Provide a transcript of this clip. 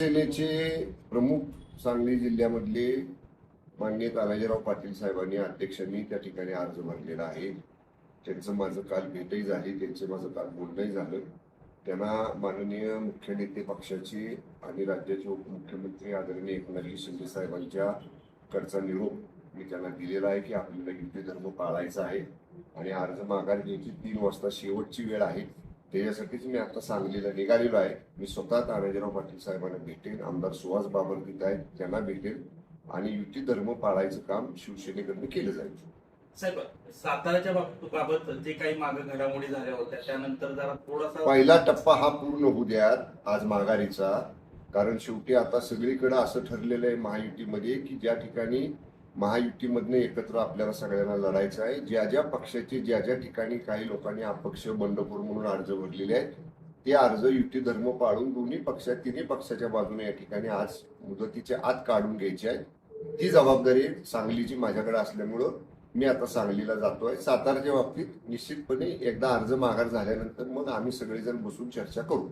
सेनेचे प्रमुख सांगली जिल्ह्यामधले माननीय तानाजीराव पाटील साहेबांनी अध्यक्षांनी त्या ठिकाणी अर्ज भरलेला आहे. त्यांचं माझं काल भेटही झाली, त्यांचं माझं काल बोलणंही झालं. त्यांना माननीय मुख्य नेते पक्षाचे आणि राज्याचे उपमुख्यमंत्री आदरणीय एकनाथ शिंदे साहेबांच्या कडचा निरोप मी त्यांना दिलेला आहे की आपल्याला युती धर्म पाळायचा आहे आणि अर्ज माघार घ्यायची 3 वाजता शेवटची वेळ आहे. त्याच्यासाठीच मी आता सांगलीला निघालेलो आहे. मी स्वतः तानाजीराव पाटील साहेबांना भेटेन, आमदार सुहास बाबरदीत आहेत त्यांना भेटेन आणि युती धर्म पाळायचं काम शिवसेनेकडून केलं जाईल. साहेब, साताऱ्याच्या बाबत जे काही मागे घडामोडी झाल्या होत्या त्यानंतर जरा थोडासा पहिला टप्पा हा पूर्ण होऊ द्यात आज माघारीचा. कारण शेवटी आता सगळीकडे असं ठरलेलं आहे महायुतीमध्ये की ज्या ठिकाणी महायुतीमधनं एकत्र आपल्याला सगळ्यांना लढायचं आहे. ज्या ज्या पक्षाचे ज्या ज्या ठिकाणी काही लोकांनी अपक्ष बंडखोर म्हणून अर्ज भरलेले आहेत ते अर्ज युती धर्म पाळून तिन्ही पक्षाच्या बाजूने या ठिकाणी आज मुदतीच्या आत काढून घ्यायची आहे. ती जबाबदारी सांगलीची माझ्याकडे असल्यामुळं मी आता सांगलीला जातोय. सातारच्या बाबतीत निश्चितपणे एकदा अर्ज माघार झाल्यानंतर मग आम्ही सगळेजण बसून चर्चा करू.